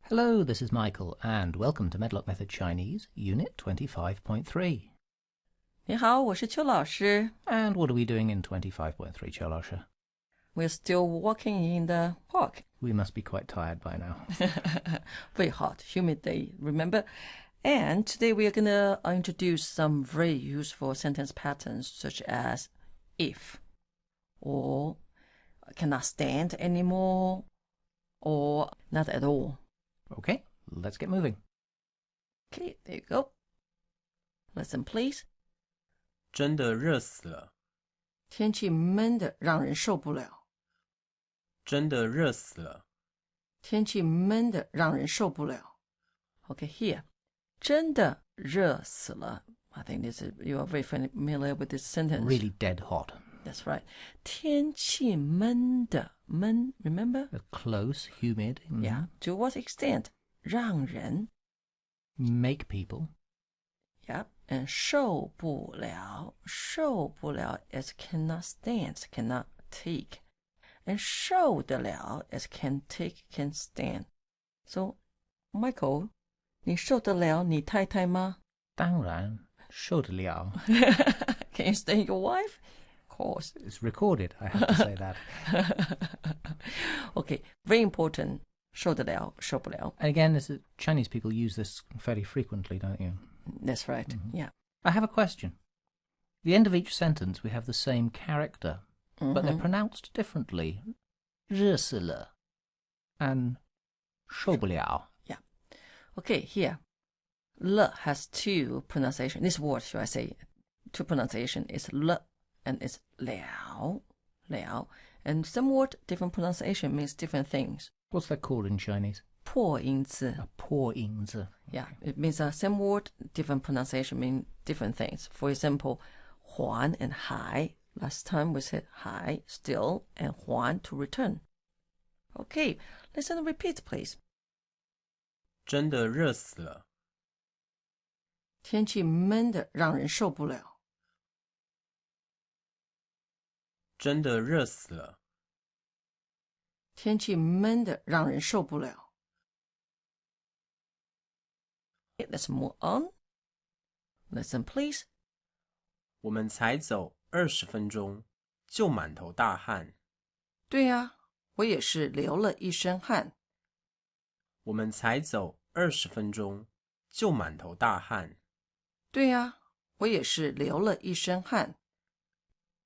Hello, this is Michael, and welcome to Medlock Method Chinese, Unit 25.3. 你好，我是邱老师。 And what are we doing in 25.3, 邱老师? We're still walking in the park. We must be quite tired by now. Very hot, humid day, remember? And today we are going to introduce some very useful sentence patterns such as if, or cannot stand anymore, or not at all. Okay, let's get moving. Okay, there you go. Listen, please. 真的热死了，天气闷得让人受不了。真的热死了，天气闷得让人受不了。Okay, here. 真的热死了。I think you are very familiar with this sentence. Really dead hot. That's right. 天气闷的闷 remember? Close, humid. Yeah. To what extent? 让人 Make people. Yeah. And 受不了is cannot stand, cannot take. And 受得了 is can take, can stand. So, Michael, 你受得了你太太吗？当然，受得了。 Can you stand your wife? Of course. It's recorded, I have to say that. Okay, very important. 受得了，受不了。 And again, Chinese people use this fairly frequently, don't you? That's right. Yeah. I have a question. At the end of each sentence, we have the same character, but they're pronounced differently. 热死了 and 受不了. Yeah. Okay, here. Le has two pronunciation. This word, should I say, two pronunciation is le and it's liao. Liao. And some word, different pronunciation means different things. What's that called in Chinese? 破音字. A 破音字. Yeah, it means same word, different pronunciation mean different things. For example, 还 and 还. Last time we said 还, still, and 还 to return. Okay, listen and repeat, please. 真的热死了，天气闷得让人受不了。真的热死了，天气闷得让人受不了。Okay, let's move on. Listen, please. 我们才走20分钟，就满头大汗。对呀，我也是流了一身汗。我们才走20分钟，就满头大汗。对呀，我也是流了一身汗。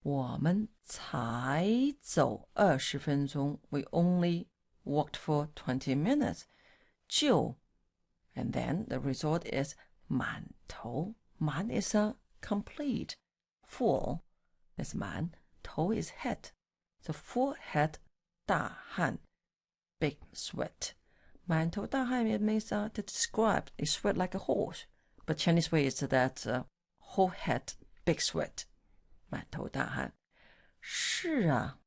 我们才走20分钟。We only walked for 20 minutes. 就 and then the result is 满头。满 is a complete, full. That's 满。头 is head. So full head, 大汗 big sweat. 满头大汗 it means to describe you sweat like a horse. But Chinese way is that whole head, big sweat. 满头大汗。是啊，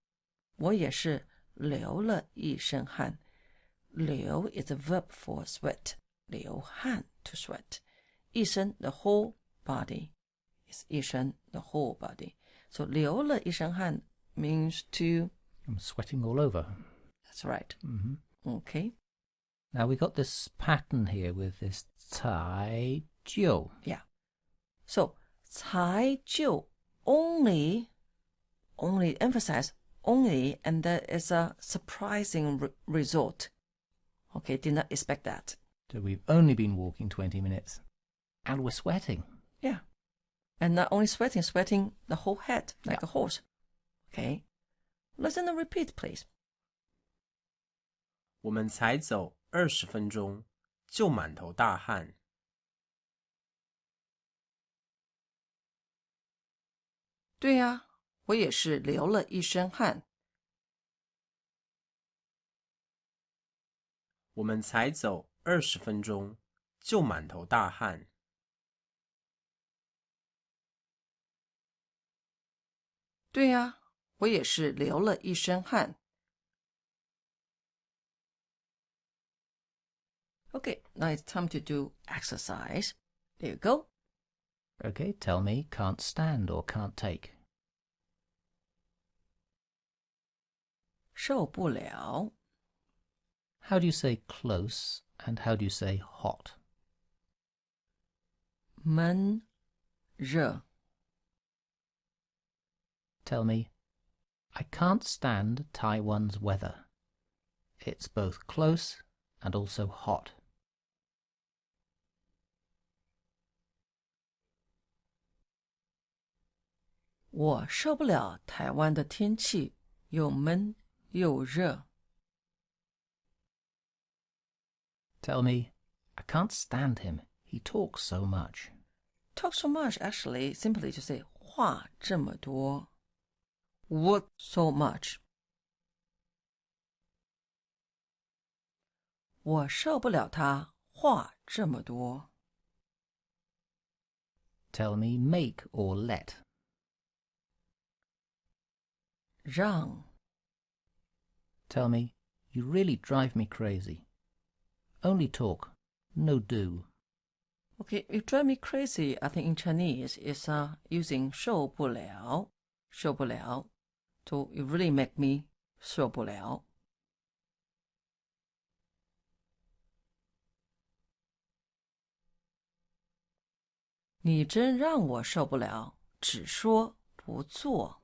我也是流了一身汗。流 is a verb for sweat. 流汗 to sweat. 一身 the whole body is 一身 the whole body. So 流了一身汗 means to... I'm sweating all over. That's right. Okay. Now we got this pattern here with this 才就. Yeah. So 才就 only emphasize only, and there is a surprising result. Okay, did not expect that. So we've only been walking 20 minutes and we're sweating. Yeah. And not only sweating the whole head like a horse. Okay. Listen and repeat, please. 我们才走20分钟，就满头大汗。对呀，我也是流了一身汗。我们才走20分钟，就满头大汗。对呀，我也是流了一身汗。Okay, now it's time to do exercise. There you go. Okay, tell me can't stand or can't take. 受不了。 How do you say close And how do you say hot? 闷热 Tell me, I can't stand Taiwan's weather. It's both close and also hot. 我受不了台湾的天气，又闷又热。Tell me, I can't stand him. He talks so much. Talk so much actually simply to say 话这么多。What so much? 我受不了他话这么多。Tell me, make or let. 让 Tell me, you really drive me crazy. Only talk, no do. Okay, you drive me crazy. I think in Chinese is using 受不了，受不了。So you really make me 受不了。你真让我受不了，只说不做。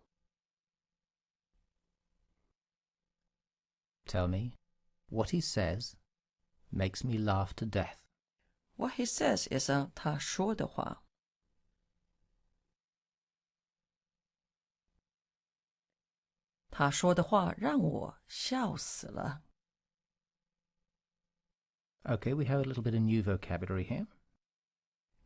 Tell me, what he says makes me laugh to death. What he says is 他说的话。他说的话让我笑死了。Okay, we have a little bit of new vocabulary here.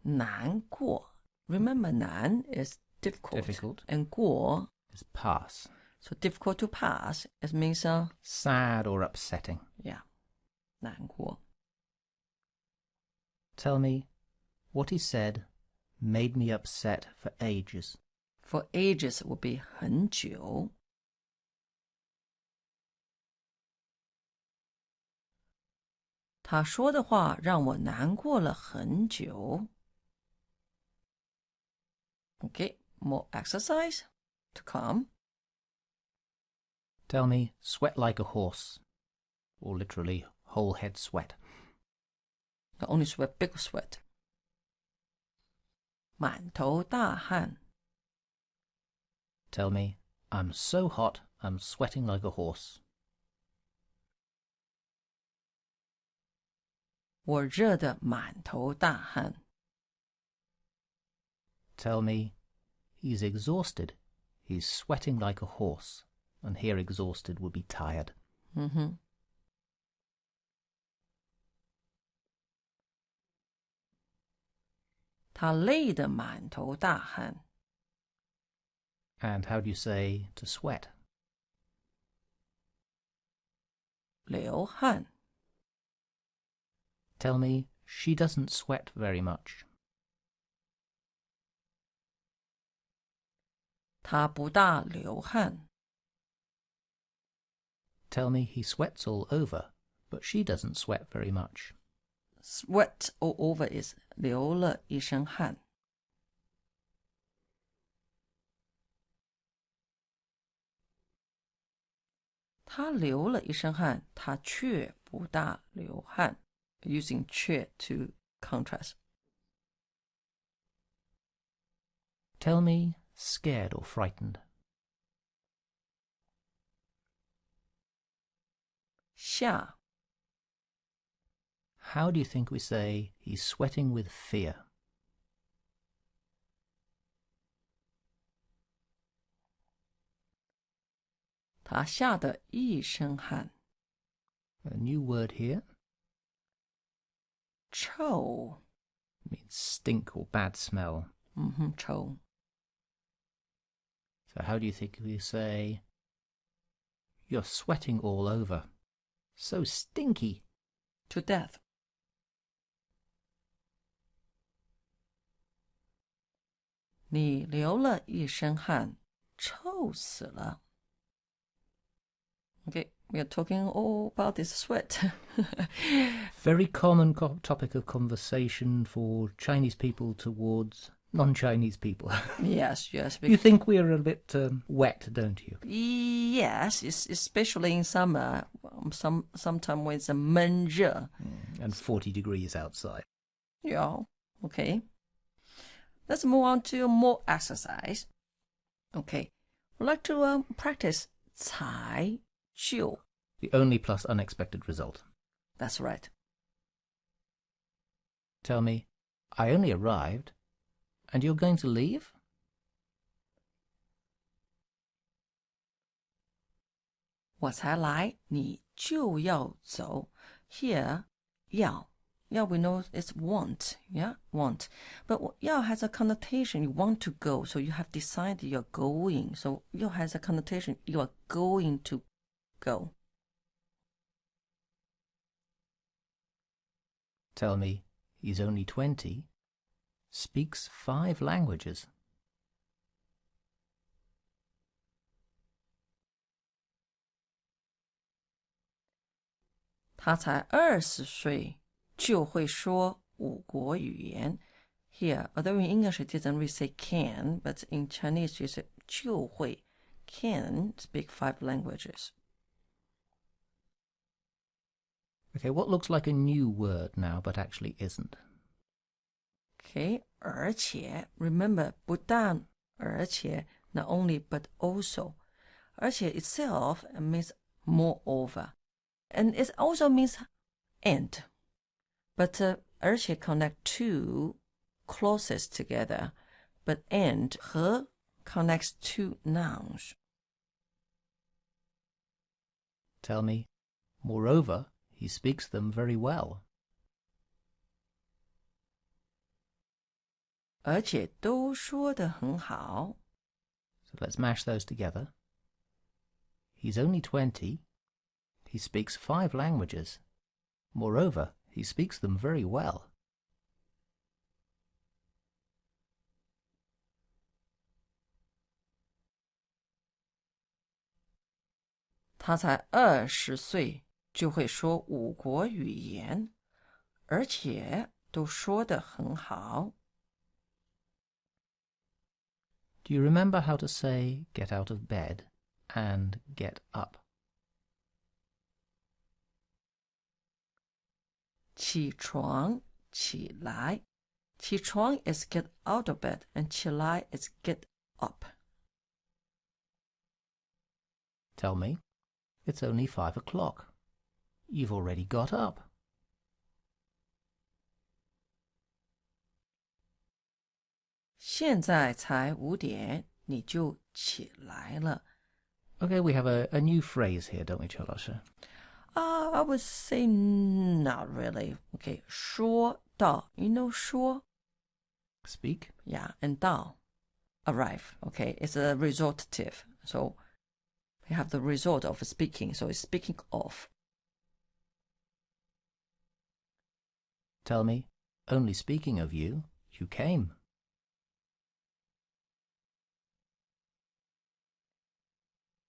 难过 Remember 难 is difficult. And 过 is pass. So difficult to pass. It means sad or upsetting. Yeah. 难过 Tell me, what he said made me upset for ages. For ages would be 很久。他说的话让我难过了很久。Okay, more exercise to come. Tell me, sweat like a horse. Or literally, whole head sweat. Not only sweat, big sweat. 满头大汗。Tell me, I'm so hot, I'm sweating like a horse. 我热得满头大汗。Tell me, he's exhausted. He's sweating like a horse. And here exhausted would be tired. Mm-hmm. 他累得满头大汗。And how do you say to sweat? 流汗。Tell me, she doesn't sweat very much. 他不大流汗。Tell me he sweats all over, but she doesn't sweat very much. Sweat all over is 流了一身汗。他流了一身汗，他却不大流汗。Using 却 to contrast. Tell me, scared or frightened. 吓 How do you think we say he's sweating with fear? 他吓得一身汗。A new word here. 臭 Means stink or bad smell. 臭 So how do you think we say, you're sweating all over. So stinky. to death. 你流了一身汗，臭死了。Okay, we are talking all about this sweat. Very common topic of conversation for Chinese people towards non-Chinese people. Yes. You think we are a bit wet, don't you? Yes, especially in summer. Sometimes when it's 闷热. And 40 degrees outside. Yeah, okay. Let's move on to more exercise. Okay, we'd like to practice 才就. The only plus unexpected result. That's right. Tell me, I only arrived, and you're going to leave? 我才来，你就要走. Here, 要 we know it's want, yeah, want. But 要 has a connotation, you want to go, so you have decided you're going. So 要 has a connotation, you are going to go. Tell me, he's only 20, speaks 5 languages. 他才20岁就会说5国语言. Here, although in English it doesn't really say can, but in Chinese you say 就会 can speak 5 languages. Okay, what looks like a new word now but actually isn't? Okay, 而且 remember 不但而且 not only but also. 而且 itself means moreover. And it also means and. But 而且 connect two clauses together. But and 和 connects two nouns. Tell me, moreover, he speaks them very well. 而且都说得很好. So let's mash those together. He's only 20. He speaks 5 languages. Moreover, he speaks them very well. 他才20岁就会说5国语言，而且都说得很好. Do you remember how to say get out of bed and get up? 起床起来. 起床 is get out of bed and 起来 is get up. Tell me, it's only 5 o'clock. You've already got up. 现在才5点，你就起来了. Okay, we have a new phrase here, don't we, 邱老师? I would say not really. Okay, 说到. You know 说? Speak. Yeah, and 到. Arrive. Okay, it's a resortative. So we have the result of speaking. So it's speaking of. Tell me, only speaking of you, you came.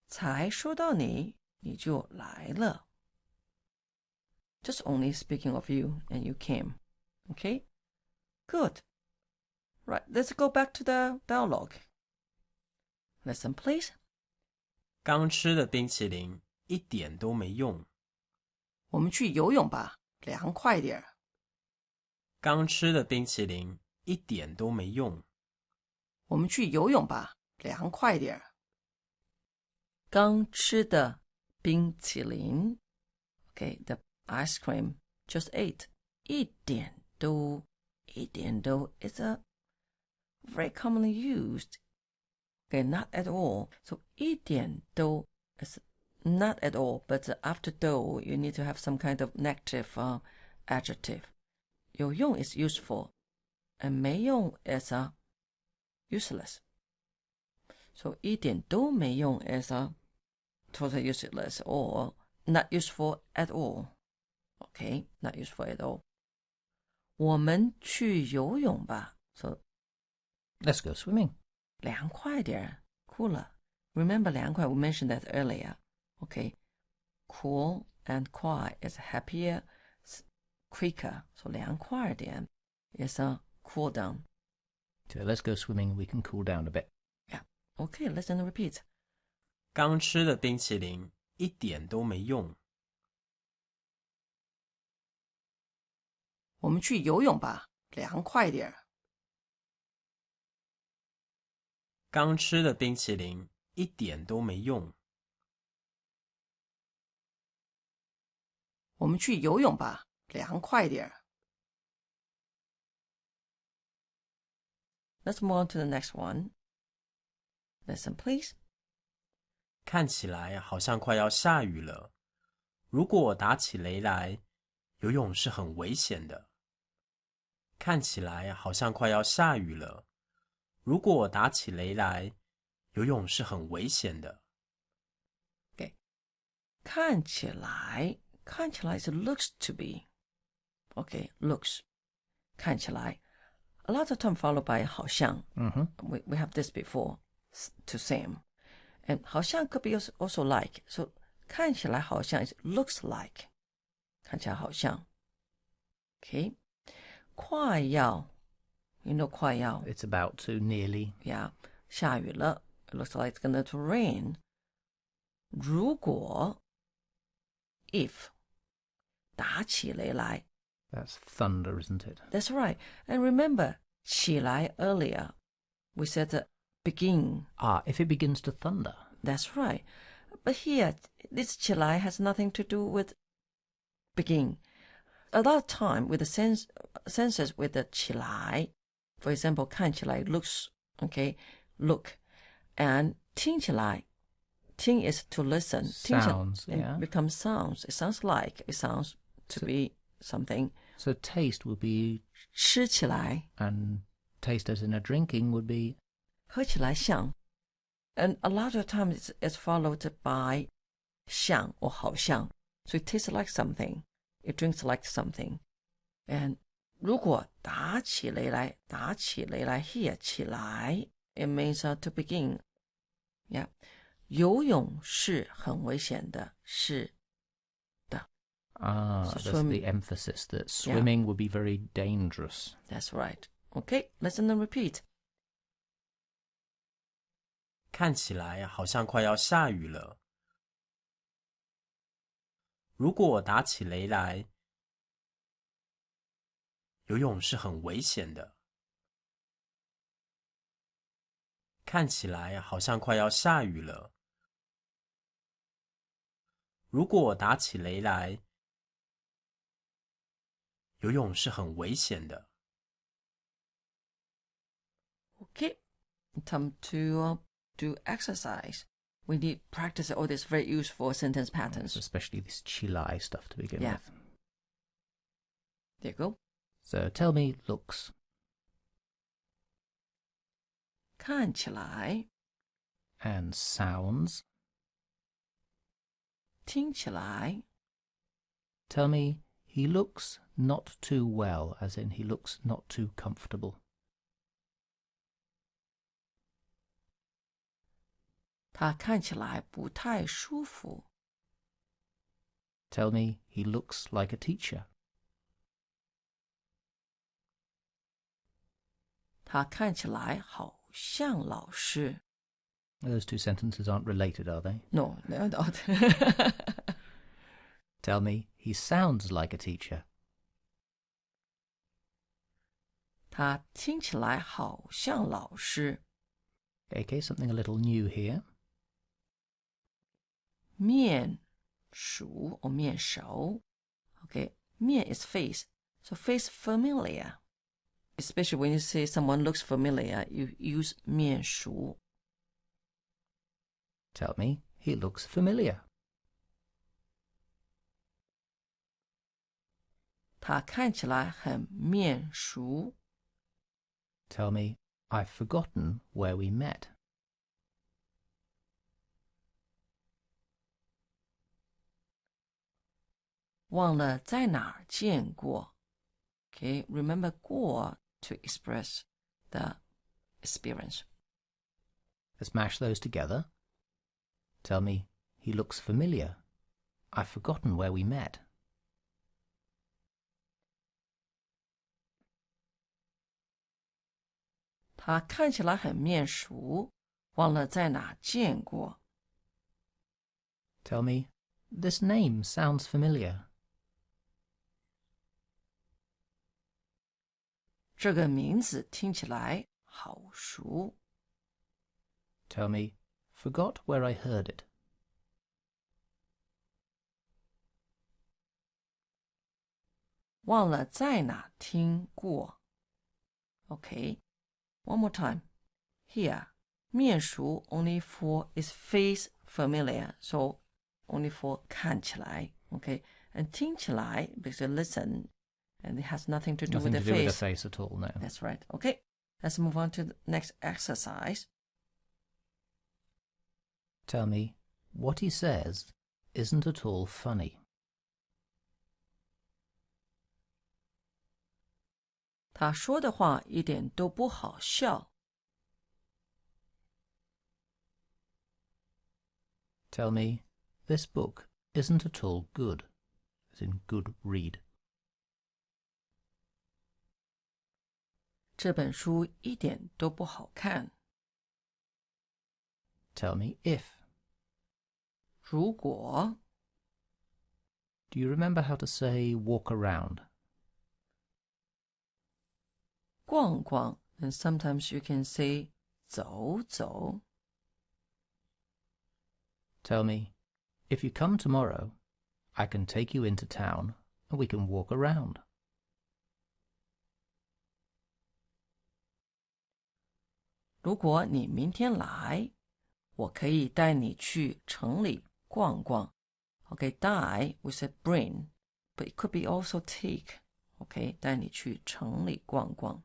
才说到你，你就来了. Just only speaking of you and you came. Okay? Good. Right, let's go back to the dialogue. Listen, please. 刚吃的冰淇淋一点都没用。我们去游泳吧，凉快点。刚吃的冰淇淋一点都没用。我们去游泳吧，凉快点。刚吃的冰淇淋 Okay, the ice cream just ate. 一点都 is a very commonly used. Okay, not at all. So 一点都 is not at all, but after 都 you need to have some kind of negative adjective. 有用 is useful, and 没用 is useless. So 一点都没用 is totally useless or not useful at all. Okay, not useful at all. 我们去游泳吧. So Let's go swimming. 凉快点 cooler. Remember 凉快, we mentioned that earlier. Okay, cool and 快 is happier, quicker. So 凉快点 is a cool down. So let's go swimming. We can cool down a bit. Yeah. Okay, listen and repeat. 刚吃的冰淇淋一点都没用。我们去游泳吧，凉快点。刚吃的冰淇淋一点都没用。我们去游泳吧，凉快点。Let's move on to the next one. Listen, please. 看起来好像快要下雨了。如果打起雷来，游泳是很危险的。看起来好像快要下雨了。如果打起雷来，游泳是很危险的。Okay. 看起来is looks to be. Okay, looks. 看起来 A lot of time followed by 好像. We have this before to same. And 好像 could be also like. So 看起来好像 is looks like. 看起来好像. Okay. 快要 You know 快要 It's about to, nearly. Yeah. 下雨了 It looks like it's going to rain. 如果 if 打起雷来 That's thunder, isn't it? That's right. And remember 起来 earlier we said that begin. If it begins to thunder. That's right. But here this 起来 has nothing to do with begin. A lot of time with the senses with the 起来 for example 看起来 looks okay look and 听起来听 is to listen Sounds, yeah. It becomes sounds. It sounds like it sounds to be something. So taste would be 吃起来 and taste as in a drinking would be 喝起来像 and a lot of times it's followed by 像 or 好像 so it tastes like something it drinks like something and 如果打起雷来 here 起来 it means to begin yeah 游泳是很危险的是的 that's the emphasis that swimming would be very dangerous. That's right. Okay, listen and repeat. 看起来好像快要下雨了。如果打起雷来，游泳是很危险的。看起来好像快要下雨了。如果打起雷来，游泳是很危险的。Okay, time to do exercise. We need practice all these very useful sentence patterns. Especially this chilai stuff to begin with. There you go. So tell me looks. 看起来 And sounds. 听起来 Tell me he looks not too well, as in he looks not too comfortable. 他看起来不太舒服 Tell me he looks like a teacher. 他看起来好像老师 Those two sentences aren't related, are they? No, they're not. Tell me he sounds like a teacher. 他听起来好像老师 Okay, something a little new here. 面熟 or 面熟 Okay, 面 is face. So face familiar. Especially when you say someone looks familiar, you use 面熟 Tell me he looks familiar. 他看起来很面熟 Tell me I've forgotten where we met. 忘了在哪儿见过 Okay, remember 过 to express the experience. Let's mash those together. Tell me he looks familiar. I've forgotten where we met. 他看起来很面熟，忘了在哪见过。Tell me, this name sounds familiar. 这个名字听起来好熟。Tell me, forgot where I heard it. 忘了在哪听过。Okay, one more time. Here, 面熟 only for is face familiar, so only for 看起来。Okay, and 听起来 because you listen, and it has nothing to do with the face. Nothing to do with the face at all, no. That's right. Okay, let's move on to the next exercise. Tell me, what he says isn't at all funny. 他说的话一点都不好笑。Tell me, this book isn't at all good, as in good read. 这本书一点都不好看。Tell me if. 如果 Do you remember how to say walk around? 逛逛 and sometimes you can say 走走。Tell me, if you come tomorrow, I can take you into town and we can walk around. 如果你明天来，我可以带你去城里逛逛。Okay, 带 we said bring, but it could be also take. Okay, 带你去城里逛逛。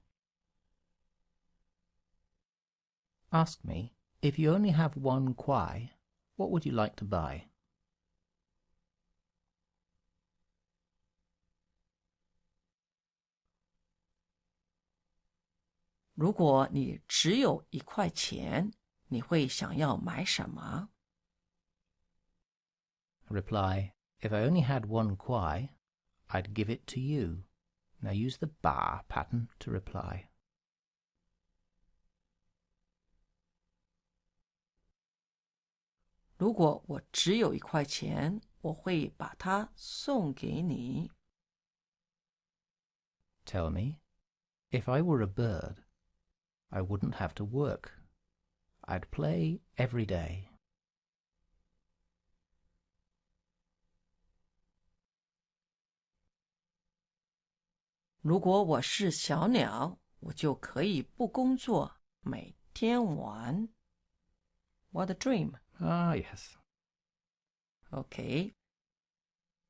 Ask me, if you only have 1 kuài, what would you like to buy? 如果你只有1块钱，你会想要买什么？ Reply, if I only had 1 kuài, I'd give it to you. Now use the ba pattern to reply. 如果我只有1块钱，我会把它送给你。 Tell me, if I were a bird, I wouldn't have to work. I'd play every day. 如果我是小鸟，我就可以不工作，每天玩。What a dream! Ah, yes. Okay.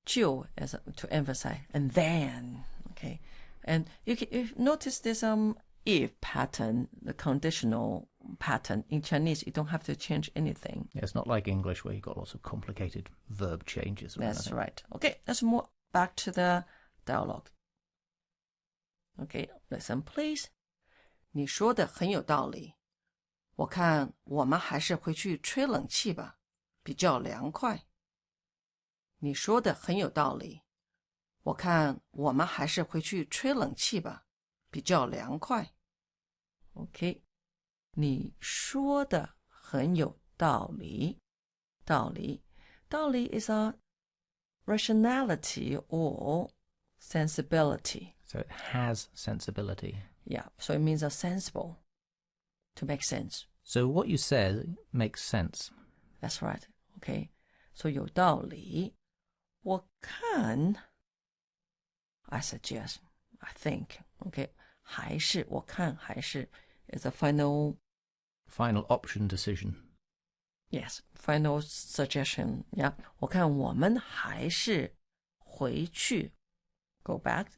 就 as to emphasize, and then. Okay, and you notice this if pattern, the conditional pattern in Chinese. You don't have to change anything. Yeah, it's not like English where you've got lots of complicated verb changes. That's right. Okay, let's move back to the dialogue. Okay, listen, please. 你说的很有道理。我看我们还是回去吹冷气吧，比较凉快。你说的很有道理。我看我们还是回去吹冷气吧，比较凉快。OK， 你说的很有道理。道理 is a rationality or sensibility. So it has sensibility. Yeah, so it means a sensible, to make sense. So what you said makes sense. That's right. Okay, so 有道理。我看 I suggest, I think. Okay, 还是我看还是 is a final option decision. Yes, final suggestion. Yeah, 我看我们还是回去 go back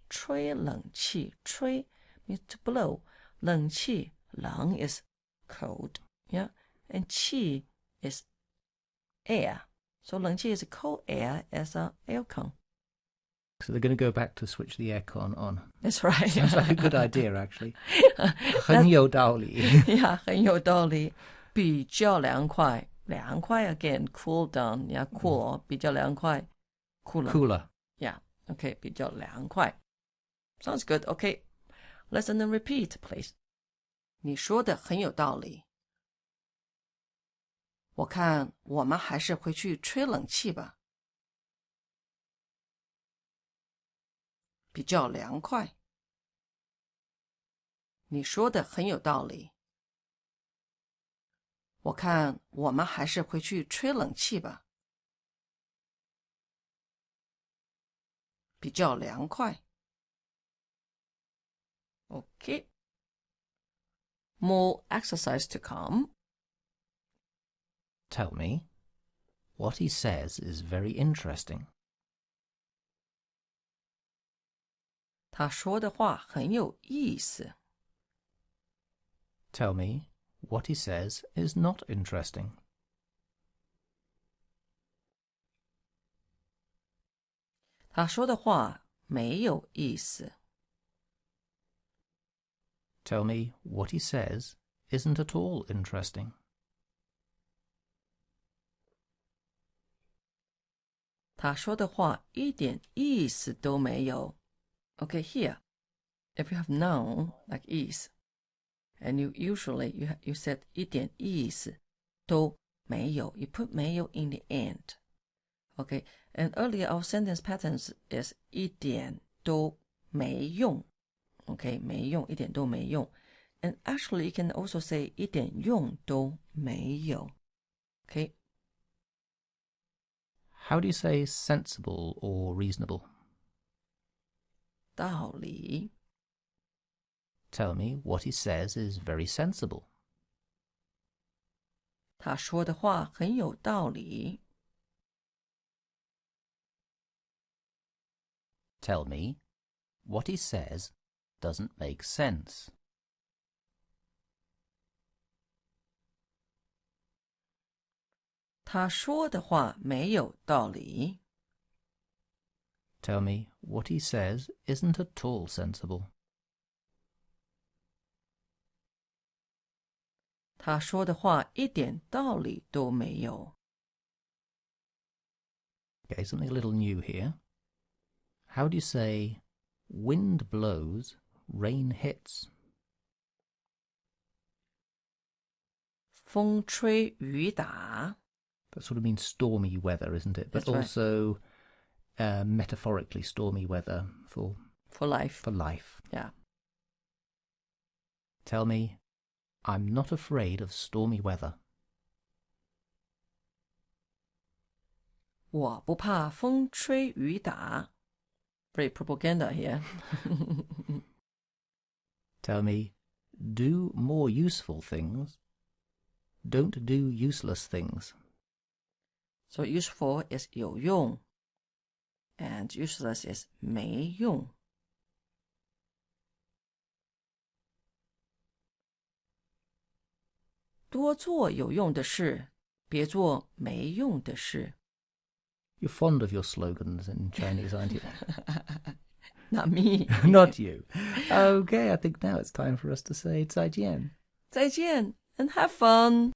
吹冷气吹 means to blow 冷气冷 is cold. Yeah, and 气 is air. So 冷气 is cold air as a aircon. So they're going to go back to switch the aircon on. That's right. Sounds like a good idea, actually. 很有道理. Yeah, 很有道理。比较凉快，凉快 again, cool down. Yeah, cool. 比较凉快 Cooler. Yeah, okay, 比较凉快。Sounds good. Okay, listen and repeat, please. 你说的很有道理。我看我们还是回去吹冷气吧，比较凉快。你说的很有道理。我看我们还是回去吹冷气吧，比较凉快。Okay. More exercise to come. Tell me, what he says is very interesting. 他说的话很有意思。Tell me, what he says is not interesting. 他说的话没有意思。Tell me, what he says isn't at all interesting. 他说的话一点意思都没有。Okay, here, if you have noun like is, and you said 一点意思都没有, you put 没有 in the end. Okay, and earlier our sentence patterns is 一点都没用. Okay, 没用，一点都没用。And actually, you can also say 一点用都没有。Okay. How do you say sensible or reasonable? 道理。Tell me, what he says is very sensible. 他说的话很有道理。Tell me, what he says doesn't make sense. 他说的话没有道理。Tell me, what he says isn't at all sensible. 他说的话一点道理都没有。Okay, something a little new here. How do you say, wind blows, rain hits? 风吹雨打。That sort of means stormy weather, isn't it? But That's right. also metaphorically stormy weather for life. For life. Yeah. Tell me, I'm not afraid of stormy weather. 我不怕风吹雨打。Very propaganda here. Tell me, do more useful things. Don't do useless things. So useful is 有用 and useless is 没用。多做有用的事，别做没用的事。You're fond of your slogans in Chinese, aren't you? Not me. Not you. Okay, I think now it's time for us to say 再见. 再见 and have fun.